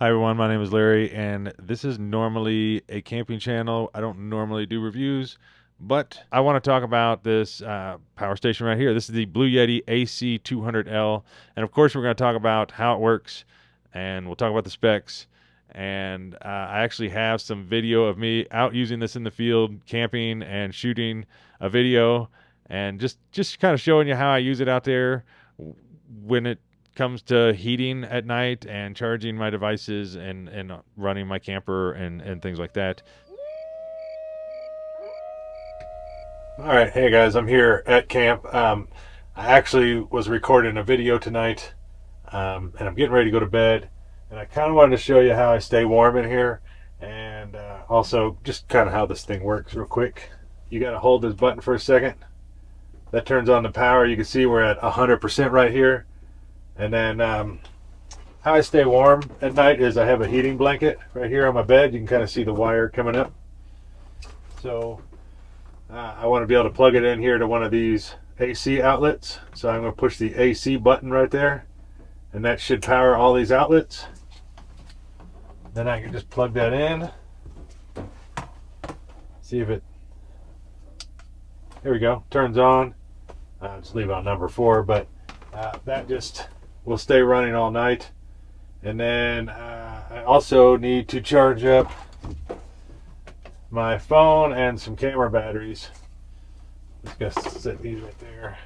Hi everyone, my name is Larry, and this is normally a camping channel. I don't normally do reviews, but I want to talk about this power station right here. This is the Bluetti AC200L, and of course we're going to talk about how it works, and we'll talk about the specs. And I actually have some video of me out using this in the field, camping and shooting a video, and just kind of showing you how I use it out there when it comes to heating at night and charging my devices and running my camper and things like that. All right, hey guys, I'm here at camp. I actually was recording a video tonight, and I'm getting ready to go to bed. And I kind of wanted to show you how I stay warm in here, and also just kind of how this thing works real quick. You got to hold this button for a second. That turns on the power. You can see we're at 100% right here. And then how I stay warm at night is I have a heating blanket right here on my bed. You can kind of see the wire coming up. So I want to be able to plug it in here to one of these AC outlets. So I'm going to push the AC button right there, and that should power all these outlets. Then I can just plug that in. See if it, there we go, turns on. Just leave on number 4, but that just will stay running all night. And then I also need to charge up my phone and some camera batteries. Just gonna set these right there.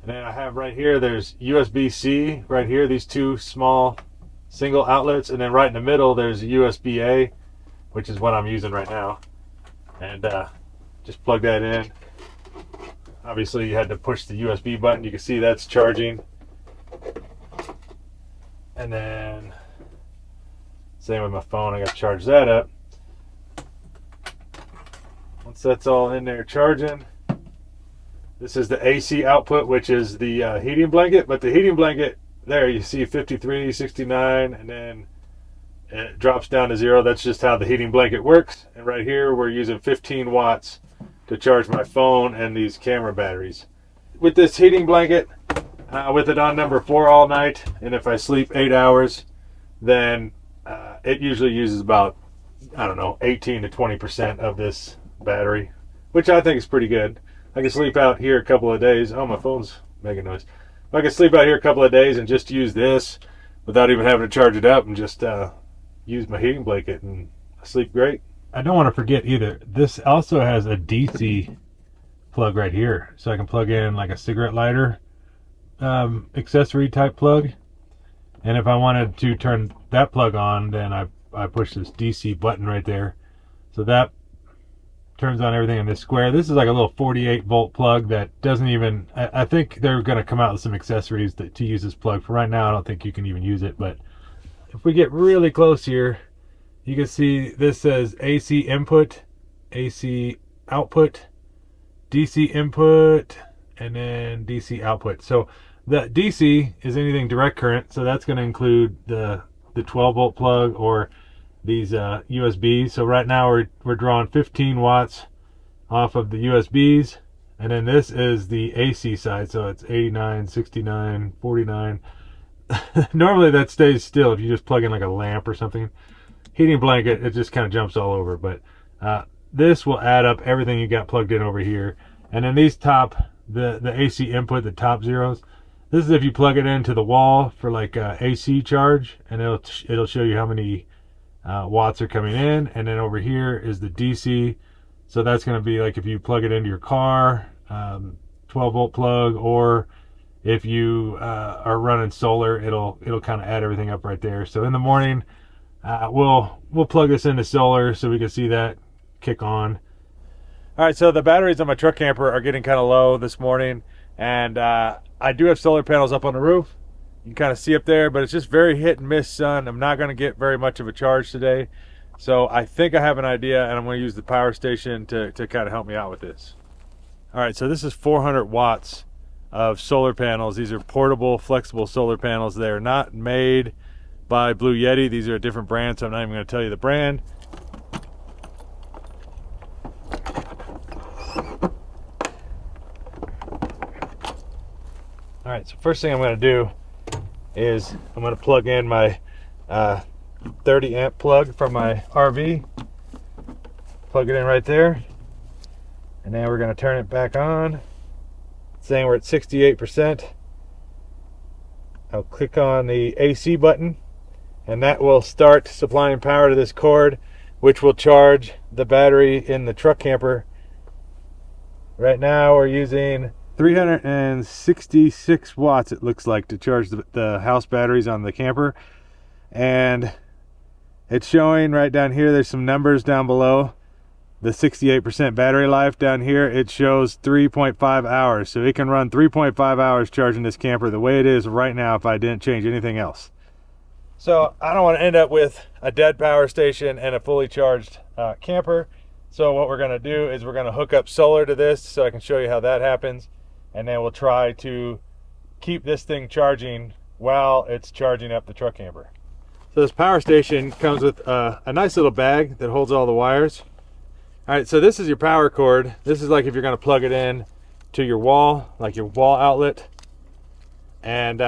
And then I have right here, there's USB-C right here, these two small single outlets, and then right in the middle there's USB-A, which is what I'm using right now. And just plug that in. Obviously you had to push the USB button. You can see that's charging. And then same with my phone, I got to charge that up. Once that's all in there charging, this is the AC output, which is the heating blanket. But the heating blanket, there you see 53, 69, and then it drops down to 0. That's just how the heating blanket works. And right here we're using 15 watts to charge my phone and these camera batteries. With this heating blanket, with it on number 4 all night, and if I sleep 8 hours, then it usually uses about, I don't know, 18 to 20% of this battery, which I think is pretty good. I can sleep out here a couple of days. Oh, my phone's making noise. I can sleep out here a couple of days and just use this without even having to charge it up, and just use my heating blanket, and I sleep great. I don't want to forget either, this also has a DC plug right here, so I can plug in like a cigarette lighter accessory type plug. And if I wanted to turn that plug on, then I push this DC button right there, so that turns on everything in this square. This is like a little 48 volt plug that doesn't even, I think they're going to come out with some accessories to use this plug. For right now I don't think you can even use it, but if we get really close here, you can see this says AC input, AC output, DC input, and then DC output. So the DC is anything direct current, so that's going to include the 12 volt plug or these USBs. So right now we're drawing 15 watts off of the USBs, and then this is the AC side, so it's 89, 69, 49. Normally that stays still if you just plug in like a lamp or something. Heating blanket, it just kind of jumps all over, but this will add up everything you got plugged in over here. And then these top, the AC input, the top zeros, this is if you plug it into the wall for like AC charge, and it'll show you how many watts are coming in. And then over here is the DC, so that's going to be like if you plug it into your car, 12 volt plug, or if you are running solar, it'll kind of add everything up right there. So in the morning, we'll plug this into solar so we can see that kick on. All right, so the batteries on my truck camper are getting kind of low this morning, and I do have solar panels up on the roof. You can kind of see up there, but it's just very hit and miss sun. I'm not going to get very much of a charge today, so I think I have an idea, and I'm going to use the power station to kind of help me out with this. All right, so this is 400 watts of solar panels. These are portable, flexible solar panels. They are not made by Bluetti. These are a different brand, so I'm not even going to tell you the brand. All right, so first thing I'm going to do is I'm going to plug in my 30 amp plug from my RV. Plug it in right there. And then we're going to turn it back on. It's saying we're at 68%. I'll click on the AC button, and that will start supplying power to this cord, which will charge the battery in the truck camper. Right now we're using 366 watts, it looks like, to charge the house batteries on the camper. And it's showing right down here, there's some numbers down below. The 68% battery life down here, it shows 3.5 hours. So it can run 3.5 hours charging this camper the way it is right now if I didn't change anything else. So I don't want to end up with a dead power station and a fully charged camper. So what we're going to do is we're going to hook up solar to this so I can show you how that happens. And then we'll try to keep this thing charging while it's charging up the truck camper. So this power station comes with a nice little bag that holds all the wires. All right, so this is your power cord. This is like if you're going to plug it in to your wall, like your wall outlet. And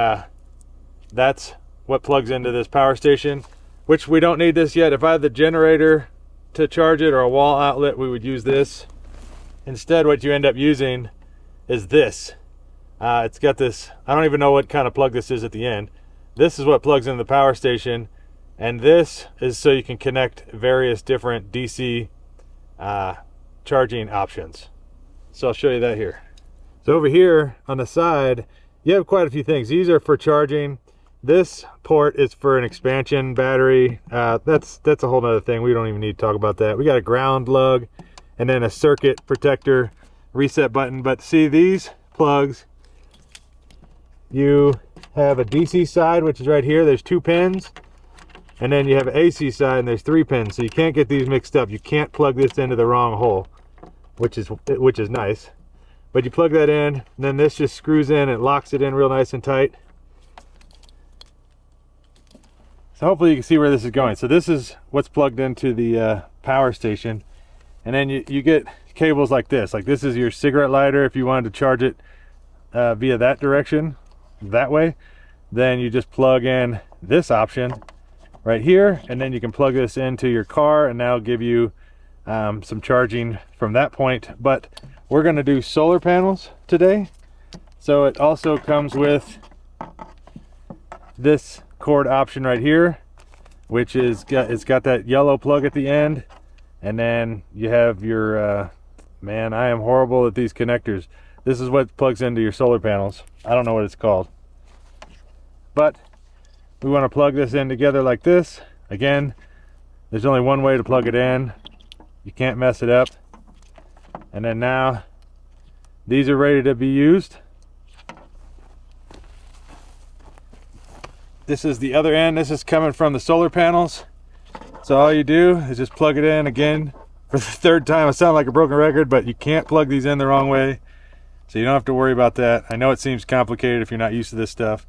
that's what plugs into this power station, which we don't need this yet. If I had the generator to charge it or a wall outlet, we would use this. Instead, what you end up using is this. It's got this, I don't even know what kind of plug this is at the end. This is what plugs into the power station, and this is so you can connect various different DC charging options. So I'll show you that here. So over here on the side, you have quite a few things. These are for charging. This port is for an expansion battery. That's a whole other thing. We don't even need to talk about that. We got a ground lug and then a circuit protector reset button. But see, these plugs, you have a DC side, which is right here. There's 2 pins. And then you have an AC side, and there's 3 pins. So you can't get these mixed up. You can't plug this into the wrong hole, which is nice. But you plug that in, and then this just screws in and locks it in real nice and tight. So hopefully you can see where this is going. So this is what's plugged into the power station. And then you get cables like this. Like this is your cigarette lighter. If you wanted to charge it via that direction, that way, then you just plug in this option right here, and then you can plug this into your car, and that'll give you some charging from that point. But we're going to do solar panels today, so it also comes with this cord option right here, which is it's got that yellow plug at the end, and then you have your man, I am horrible at these connectors. This is what plugs into your solar panels. I don't know what it's called, but we want to plug this in together like this. Again, there's only one way to plug it in. You can't mess it up. And then now these are ready to be used. This is the other end. This is coming from the solar panels. So all you do is just plug it in again for the 3rd time. I sound like a broken record, but you can't plug these in the wrong way. So you don't have to worry about that. I know it seems complicated if you're not used to this stuff,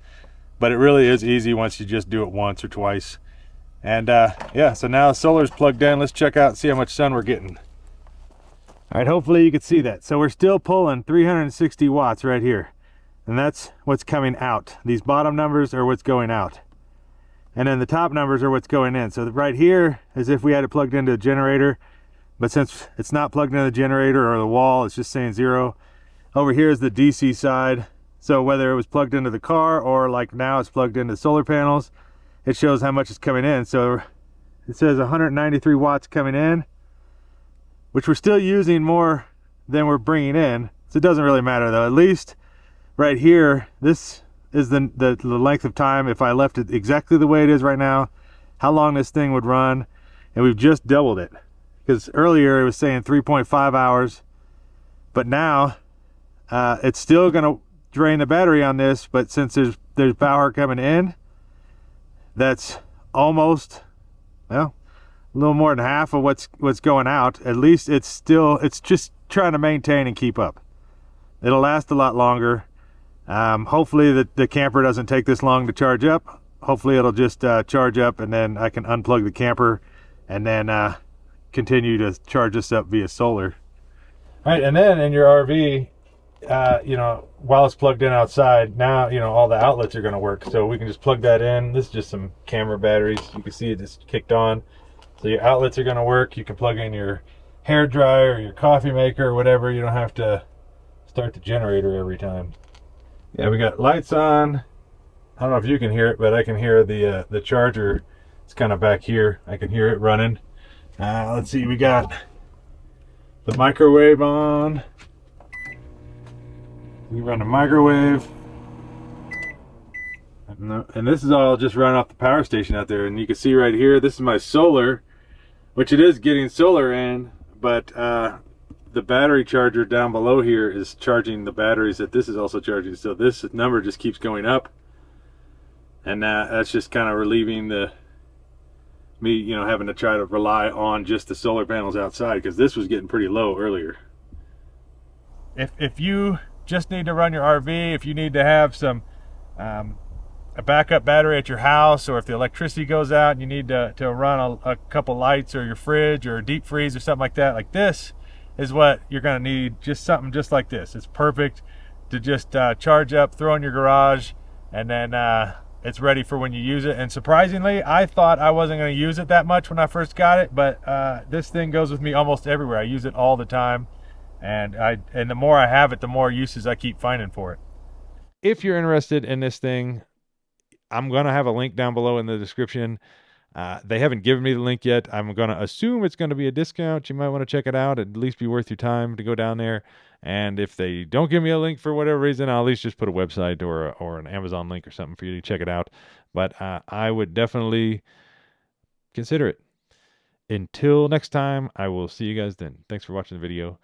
but it really is easy once you just do it once or twice. And yeah, so now the solar's plugged in. Let's check out and see how much sun we're getting. All right, hopefully you can see that. So we're still pulling 360 watts right here. And that's what's coming out. These bottom numbers are what's going out. And then the top numbers are what's going in. So right here is if we had it plugged into a generator, but since it's not plugged into the generator or the wall, it's just saying 0. Over here is the DC side. So whether it was plugged into the car or like now it's plugged into solar panels, it shows how much is coming in. So it says 193 watts coming in, which we're still using more than we're bringing in. So it doesn't really matter though. At least right here, this is the length of time if I left it exactly the way it is right now, how long this thing would run. And we've just doubled it, because earlier it was saying 3.5 hours, but now it's still going to drain the battery on this, but since there's power coming in, that's almost, well, a little more than half of what's going out. At least it's just trying to maintain and keep up. It'll last a lot longer. Hopefully the camper doesn't take this long to charge up. Hopefully it'll just charge up, and then I can unplug the camper and then continue to charge this up via solar. All right, and then in your RV, you know, while it's plugged in outside, now, you know, all the outlets are going to work. So we can just plug that in. This is just some camera batteries. You can see it just kicked on. So your outlets are going to work. You can plug in your hair dryer, your coffee maker, or whatever. You don't have to start the generator every time. Yeah, we got lights on. I don't know if you can hear it, but I can hear the charger. It's kind of back here. I can hear it running. Let's see, we got the microwave on. We run a microwave. And this is all just run off the power station out there. And you can see right here, this is my solar, which it is getting solar in, but the battery charger down below here is charging the batteries that this is also charging. So this number just keeps going up. And that's just kind of relieving me, you know, having to try to rely on just the solar panels outside, because this was getting pretty low earlier. If you just need to run your RV, if you need to have some a backup battery at your house, or if the electricity goes out and you need to run a couple lights, or your fridge or deep freeze or something like this is what you're going to need. Just something just like this. It's perfect to just charge up, throw in your garage, and then it's ready for when you use it. And surprisingly, I thought I wasn't going to use it that much when I first got it, but this thing goes with me almost everywhere. I use it all the time, and the more I have it, the more uses I keep finding for it. If you're interested in this thing, I'm going to have a link down below in the description. They haven't given me the link yet. I'm going to assume it's going to be a discount. You might want to check it out. It'd at least be worth your time to go down there. And if they don't give me a link for whatever reason, I'll at least just put a website or an Amazon link or something for you to check it out. But I would definitely consider it. Until next time, I will see you guys then. Thanks for watching the video.